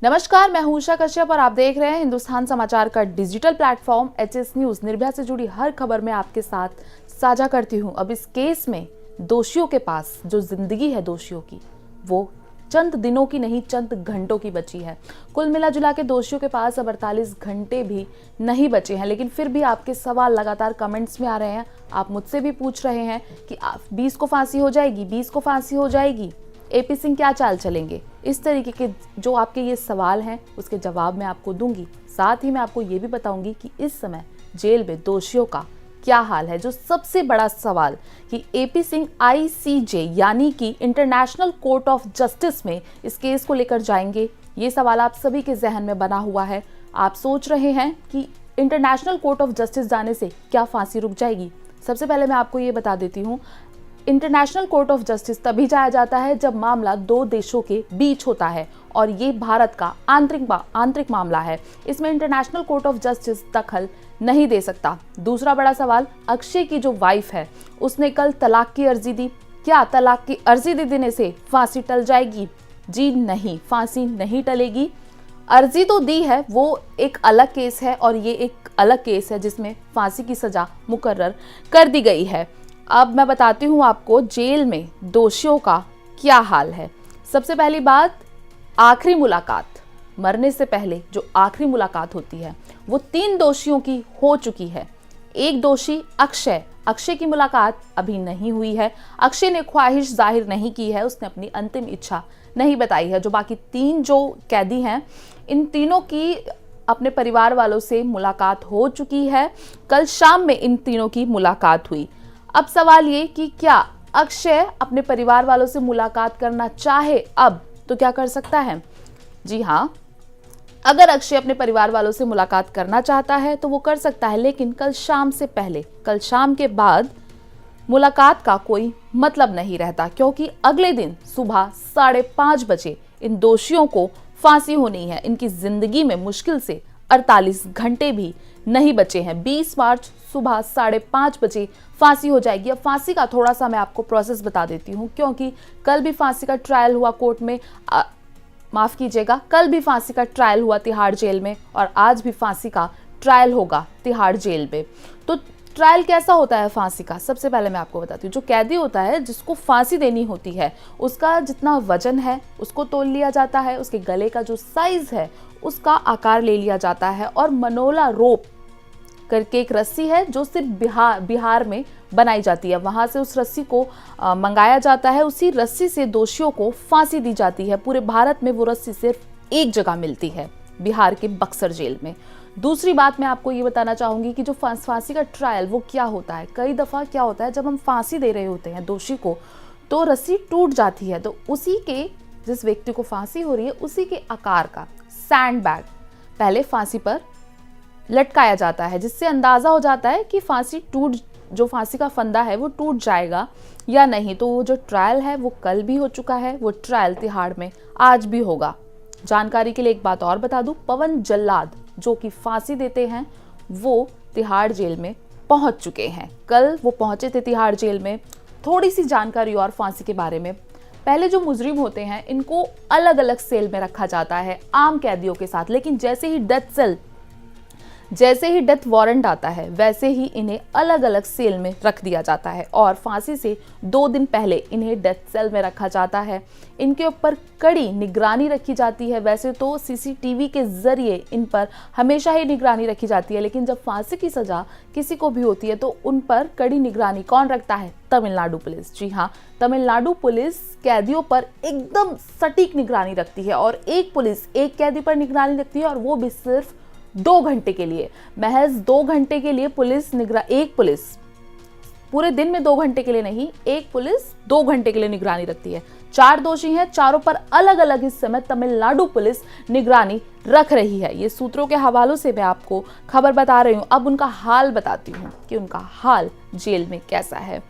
नमस्कार, मैं हूं उषा कश्यप और आप देख रहे हैं हिंदुस्तान समाचार का digital platform HS news. Nirbhaya से जुड़ी हर खबर मैं आपके साथ साझा करती हूं। अब इस केस में दोषियों के पास जो जिंदगी है दोषियों की, वो चंद दिनों की नहीं चंद घंटों की बची है। कुल मिला जुला के दोषियों के पास अब 48 घंटे भी नहीं बचे हैं, लेकिन फिर भी आपके सवाल लगातार कमेंट्स में आ रहे हैं। आप मुझसे भी पूछ रहे हैं कि 20 को फांसी हो जाएगी, 20 को फांसी हो जाएगी, एपी सिंह क्या चाल चलेंगे। इस तरीके के जो आपके ये सवाल हैं उसके जवाब मैं आपको दूंगी। साथ ही मैं आपको ये भी बताऊंगी कि इस समय जेल में दोषियों का क्या हाल है। जो सबसे बड़ा सवाल कि एपी सिंह आईसीजे यानी कि इंटरनेशनल कोर्ट ऑफ जस्टिस में इस केस को लेकर जाएंगे, ये सवाल आप सभी के जहन में बना हुआ है। आप सोच रहे हैं कि इंटरनेशनल कोर्ट ऑफ जस्टिस जाने से क्या फांसी रुक जाएगी। सबसे पहले मैं आपको ये बता देती हूँ, इंटरनेशनल कोर्ट ऑफ जस्टिस तभी जाया जाता है जब मामला दो देशों के बीच होता है और ये भारत का आंतरिक मामला है। इसमें इंटरनेशनल कोर्ट ऑफ जस्टिस दखल नहीं दे सकता। दूसरा बड़ा सवाल, अक्षय की जो वाइफ है उसने कल तलाक की अर्जी दी। क्या तलाक की अर्जी दे देने से फांसी टल जाएगी? जी नहीं, फांसी नहीं टलेगी। अर्जी तो दी है, वो एक अलग केस है और ये एक अलग केस है जिसमें फांसी की सजा मुकर्रर कर दी गई है। अब मैं बताती हूँ आपको जेल में दोषियों का क्या हाल है। सबसे पहली बात, आखिरी मुलाकात, मरने से पहले जो आखिरी मुलाकात होती है वो 3 दोषियों की हो चुकी है। एक दोषी अक्षय की मुलाकात अभी नहीं हुई है। अक्षय ने ख्वाहिश जाहिर नहीं की है, उसने अपनी अंतिम इच्छा नहीं बताई है। जो बाकी 3 जो कैदी हैं, इन तीनों की अपने परिवार वालों से मुलाकात हो चुकी है। कल शाम में इन तीनों की मुलाकात हुई। अब सवाल ये कि क्या अक्षय अपने परिवार वालों से मुलाकात करना चाहे अब तो क्या कर सकता है? जी हाँ, अगर अक्षय अपने परिवार वालों से मुलाकात करना चाहता है तो वो कर सकता है, लेकिन कल शाम से पहले, कल शाम के बाद मुलाकात का कोई मतलब नहीं रहता, क्योंकि अगले दिन सुबह 5:30 बजे इन दोषियों को फांसी होनी है। इनकी जिंदगी में मुश्किल से 48 घंटे भी नहीं बचे हैं। 20 मार्च सुबह 5:30 बजे फांसी हो जाएगी। अब फांसी का थोड़ा सा मैं आपको प्रोसेस बता देती हूँ, क्योंकि कल भी फांसी का ट्रायल हुआ कोर्ट में, माफ कीजिएगा, कल भी फांसी का ट्रायल हुआ तिहाड़ जेल में और आज भी फांसी का ट्रायल होगा तिहाड़ जेल में। तो ट्रायल कैसा होता है फांसी का, सबसे पहले मैं आपको बताती हूँ। जो कैदी होता है जिसको फांसी देनी होती है, उसका जितना वजन है उसको तोल लिया जाता है, उसके गले का जो साइज है उसका आकार ले लिया जाता है और मनोला रोप करके एक रस्सी है जो सिर्फ बिहार में बनाई जाती है, वहां से उस रस्सी को मंगाया जाता है। उसी रस्सी से दोषियों को फांसी दी जाती है। पूरे भारत में वो रस्सी सिर्फ एक जगह मिलती है, बिहार के बक्सर जेल में। दूसरी बात मैं आपको ये बताना चाहूंगी कि जो फांसी का ट्रायल वो क्या होता है। कई दफा क्या होता है, जब हम फांसी दे रहे होते हैं दोषी को तो रस्सी टूट जाती है, तो उसी के, जिस व्यक्ति को फांसी हो रही है उसी के आकार का सैंड बैग पहले फांसी पर लटकाया जाता है, जिससे अंदाजा हो जाता है कि जो फांसी का फंदा है वो टूट जाएगा या नहीं। तो वो जो ट्रायल है वो कल भी हो चुका है, वो ट्रायल तिहाड़ में आज भी होगा। जानकारी के लिए एक बात और बता दूं, पवन जल्लाद जो कि फांसी देते हैं वो तिहाड़ जेल में पहुंच चुके हैं। कल वो पहुंचे थे तिहाड़ जेल में। थोड़ी सी जानकारी और फांसी के बारे में, पहले जो मुजरिम होते हैं इनको अलग अलग सेल में रखा जाता है आम कैदियों के साथ, लेकिन जैसे ही डेथ वारंट आता है वैसे ही इन्हें अलग अलग सेल में रख दिया जाता है और फांसी से 2 दिन पहले इन्हें डेथ सेल में रखा जाता है। इनके ऊपर कड़ी निगरानी रखी जाती है। वैसे तो सीसीटीवी के जरिए इन पर हमेशा ही निगरानी रखी जाती है, लेकिन जब फांसी की सजा किसी को भी होती है तो उन पर कड़ी निगरानी कौन रखता है? तमिलनाडु पुलिस। जी हाँ, तमिलनाडु पुलिस कैदियों पर एकदम सटीक निगरानी रखती है और एक पुलिस एक कैदी पर निगरानी रखती है और वो भी सिर्फ 2 घंटे के लिए, महज 2 घंटे के लिए एक पुलिस पूरे दिन में 2 घंटे के लिए नहीं, एक पुलिस 2 घंटे के लिए निगरानी रखती है। 4 दोषी हैं, चारों पर अलग अलग इस समय तमिलनाडु पुलिस निगरानी रख रही है। ये सूत्रों के हवालों से मैं आपको खबर बता रही हूँ। अब उनका हाल बताती हूँ कि उनका हाल जेल में कैसा है।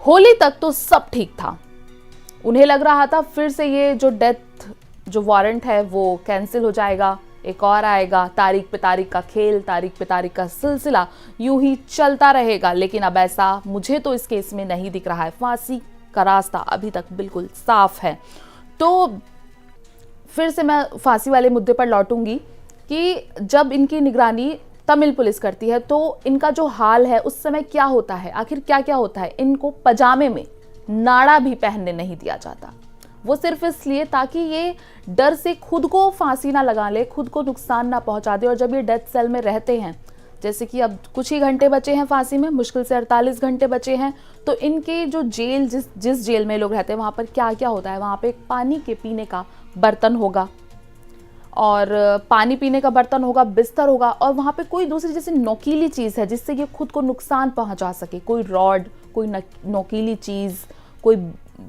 होली तक तो सब ठीक था, उन्हें लग रहा था फिर से ये जो वारंट है वो कैंसिल हो जाएगा, एक और आएगा, तारीख पे तारीख का खेल, तारीख पे तारीख का सिलसिला यूं ही चलता रहेगा। लेकिन अब ऐसा मुझे तो इस केस में नहीं दिख रहा है। फांसी का रास्ता अभी तक बिल्कुल साफ है। तो फिर से मैं फांसी वाले मुद्दे पर लौटूंगी कि जब इनकी निगरानी तमिल पुलिस करती है तो इनका जो हाल है उस समय क्या होता है, आखिर क्या क्या होता है। इनको पजामे में नाड़ा भी पहनने नहीं दिया जाता, वो सिर्फ इसलिए ताकि ये डर से खुद को फांसी ना लगा ले, खुद को नुकसान ना पहुंचा दे। और जब ये डेथ सेल में रहते हैं, जैसे कि अब कुछ ही घंटे बचे हैं फांसी में, मुश्किल से 48 घंटे बचे हैं, तो इनके जो जेल जिस जेल में लोग रहते हैं वहाँ पर क्या क्या होता है। वहाँ पे एक पानी के पीने का बर्तन होगा, और पानी पीने का बर्तन होगा, बिस्तर होगा, और वहाँ पे कोई दूसरी जैसे नोकीली चीज़ है जिससे ये खुद को नुकसान पहुँचा सके, कोई रॉड, कोई नोकीली चीज़, कोई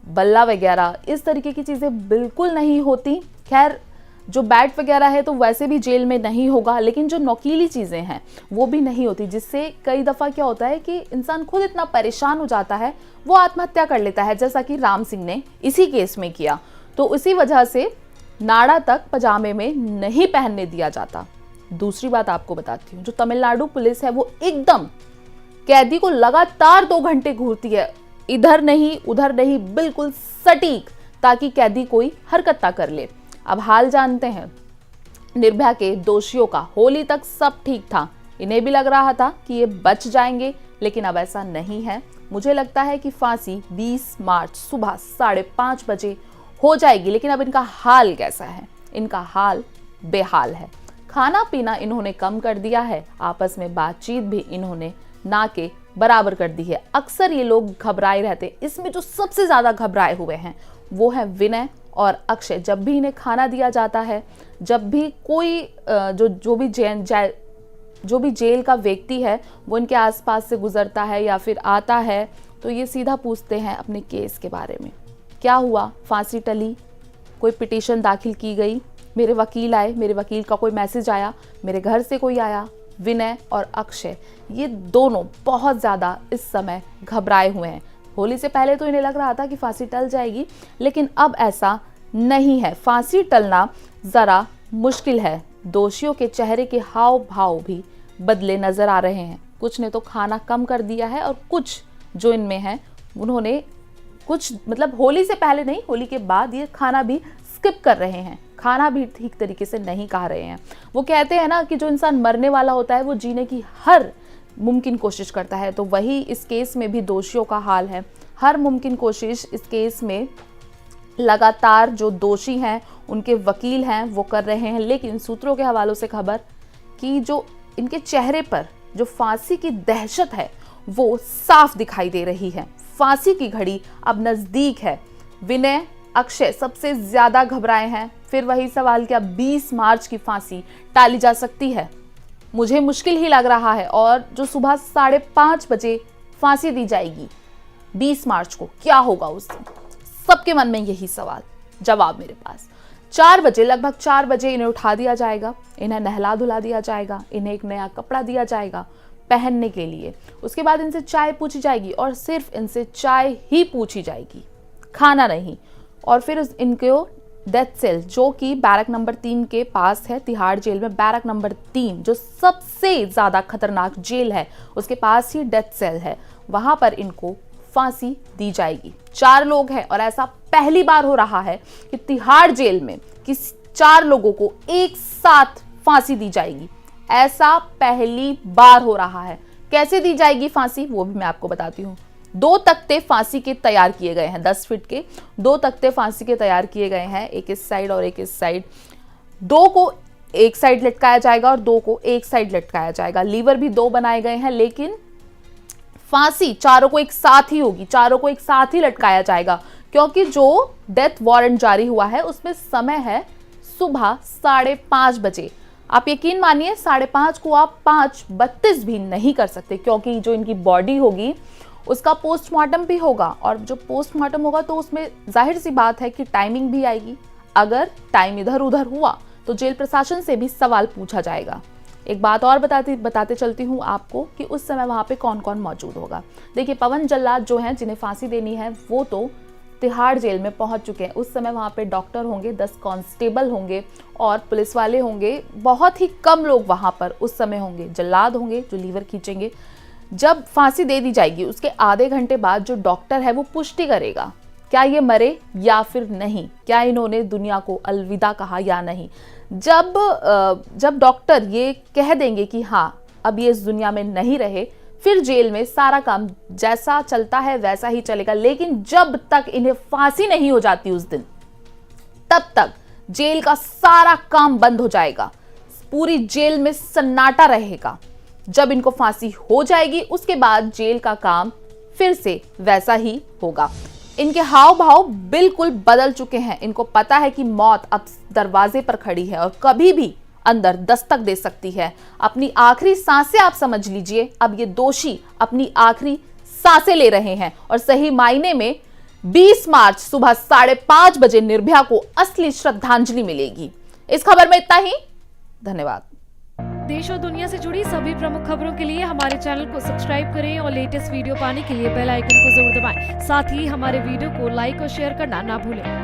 बल्ला वगैरह, इस तरीके की चीज़ें बिल्कुल नहीं होती। खैर जो बैट वगैरह है तो वैसे भी जेल में नहीं होगा, लेकिन जो नोकीली चीज़ें हैं वो भी नहीं होती, जिससे कई दफ़ा क्या होता है कि इंसान खुद इतना परेशान हो जाता है वो आत्महत्या कर लेता है, जैसा कि राम सिंह ने इसी केस में किया। तो इसी वजह से नाड़ा तक पजामे में नहीं पहनने दिया जाता। दूसरी बात आपको बताती हूँ, जो तमिलनाडु पुलिस है वो एकदम कैदी को लगातार 2 घंटे घूरती है, इधर नहीं उधर नहीं, बिल्कुल सटीक, ताकि कैदी कोई हरकत ना कर ले। अब हाल जानते हैं निर्भया के दोषियों का। होली तक सब ठीक था, इन्हें भी लग रहा था कि ये बच जाएंगे, लेकिन अब ऐसा नहीं है। मुझे लगता है कि फांसी 20 मार्च सुबह 5:30 बजे हो जाएगी, लेकिन अब इनका हाल कैसा है? इनका हाल बेहाल है। खाना पीना इन्होंने कम कर दिया है, आपस में बातचीत भी इन्होंने ना के बराबर कर दी है। अक्सर ये लोग घबराए रहते। इसमें जो सबसे ज्यादा घबराए हुए हैं वो है विनय और अक्षय। जब भी इन्हें खाना दिया जाता है, जब भी कोई जो भी जेल का व्यक्ति है वो इनके आसपास से गुजरता है या फिर आता है, तो ये सीधा पूछते हैं अपने केस के बारे में। क्या हुआ? फांसी टली? कोई पिटीशन दाखिल की गई? मेरे वकील आए, मेरे वकील का कोई मैसेज आया, मेरे घर से कोई आया? विनय और अक्षय ये दोनों बहुत ज़्यादा इस समय घबराए हुए हैं। होली से पहले तो इन्हें लग रहा था कि फांसी टल जाएगी, लेकिन अब ऐसा नहीं है। फांसी टलना ज़रा मुश्किल है। दोषियों के चेहरे के हाव भाव भी बदले नजर आ रहे हैं। कुछ ने तो खाना कम कर दिया है, और कुछ जो इनमें हैं उन्होंने कुछ मतलब होली से पहले नहीं, होली के बाद ये खाना भी स्किप कर रहे हैं, खाना भी ठीक तरीके से नहीं खा रहे हैं। वो कहते हैं ना कि जो इंसान मरने वाला होता है वो जीने की हर मुमकिन कोशिश करता है, तो वही इस केस में भी दोषियों का हाल है। हर मुमकिन कोशिश इस केस में लगातार जो दोषी हैं उनके वकील हैं वो कर रहे हैं, लेकिन सूत्रों के हवालों से खबर कि जो इनके चेहरे पर जो फांसी की दहशत है वो साफ दिखाई दे रही है। फांसी की घड़ी अब नजदीक है। विनय, अक्षय सबसे ज्यादा घबराए हैं। फिर वही सवाल, क्या 20 मार्च की फांसी टाली जा सकती है? मुझे मुश्किल ही लग रहा है। और जो सुबह 5:30 बजे फांसी दी जाएगी 20 मार्च को, क्या होगा उस दिन? सबके मन में यही सवाल, जवाब मेरे पास। 4 बजे, लगभग 4 बजे इन्हें उठा दिया जाएगा, इन्हें नहला धुला दिया जाएगा, इन्हें एक नया कपड़ा दिया जाएगा पहनने के लिए। उसके बाद इनसे चाय पूछी जाएगी, और सिर्फ इनसे चाय ही पूछी जाएगी, खाना नहीं। और फिर इनको डेथ सेल, जो कि बैरक नंबर 3 के पास है, तिहाड़ जेल में बैरक नंबर 3 जो सबसे ज्यादा खतरनाक जेल है, उसके पास ही डेथ सेल है, वहां पर इनको फांसी दी जाएगी। 4 लोग हैं, और ऐसा पहली बार हो रहा है कि तिहाड़ जेल में किसी 4 लोगों को एक साथ फांसी दी जाएगी। ऐसा पहली बार हो रहा है। कैसे दी जाएगी फांसी वो भी मैं आपको बताती हूँ। 2 तख्ते फांसी के तैयार किए गए हैं, 10 फीट के 2 तख्ते फांसी के तैयार किए गए हैं, एक इस साइड और एक इस साइड। 2 को एक साइड लटकाया जाएगा और 2 को एक साइड लटकाया जाएगा। लीवर भी 2 बनाए गए हैं, लेकिन फांसी चारों को एक साथ ही होगी, चारों को एक साथ ही लटकाया जाएगा, क्योंकि जो डेथ वारंट जारी हुआ है उसमें समय है सुबह 5:30 बजे। आप यकीन मानिए 5:30 को आप 5:32 भी नहीं कर सकते, क्योंकि जो इनकी बॉडी होगी उसका पोस्टमार्टम भी होगा, और जो पोस्टमार्टम होगा तो उसमें जाहिर सी बात है कि टाइमिंग भी आएगी। अगर टाइम इधर उधर हुआ तो जेल प्रशासन से भी सवाल पूछा जाएगा। एक बात और बताते चलती हूँ आपको कि उस समय वहाँ पे कौन कौन मौजूद होगा। देखिए, पवन जल्लाद जो हैं जिन्हें फांसी देनी है वो तो तिहाड़ जेल में पहुंच चुके हैं। उस समय वहाँ पे डॉक्टर होंगे, 10 कांस्टेबल होंगे और पुलिस वाले होंगे। बहुत ही कम लोग वहाँ पर उस समय होंगे। जल्लाद होंगे जो लीवर खींचेंगे। जब फांसी दे दी जाएगी उसके आधे घंटे बाद जो डॉक्टर है वो पुष्टि करेगा क्या ये मरे या फिर नहीं, क्या इन्होंने दुनिया को अलविदा कहा या नहीं। जब डॉक्टर ये कह देंगे कि हाँ अब ये इस दुनिया में नहीं रहे, फिर जेल में सारा काम जैसा चलता है वैसा ही चलेगा। लेकिन जब तक इन्हें फांसी नहीं हो जाती उस दिन, तब तक जेल का सारा काम बंद हो जाएगा, पूरी जेल में सन्नाटा रहेगा। जब इनको फांसी हो जाएगी उसके बाद जेल का काम फिर से वैसा ही होगा। इनके हाव भाव बिल्कुल बदल चुके हैं। इनको पता है कि मौत अब दरवाजे पर खड़ी है और कभी भी अंदर दस्तक दे सकती है। अपनी आखिरी सांसें आप समझ लीजिए, अब ये दोषी अपनी आखिरी सांसें ले रहे हैं और सही मायने में 20 मार्च सुबह 5:30 बजे निर्भया को असली श्रद्धांजलि मिलेगी। इस खबर में इतना ही। धन्यवाद। देश और दुनिया से जुड़ी सभी प्रमुख खबरों के लिए हमारे चैनल को सब्सक्राइब करें और लेटेस्ट वीडियो पाने के लिए बेल आइकन को जरूर दबाएं। साथ ही हमारे वीडियो को लाइक और शेयर करना ना भूलें।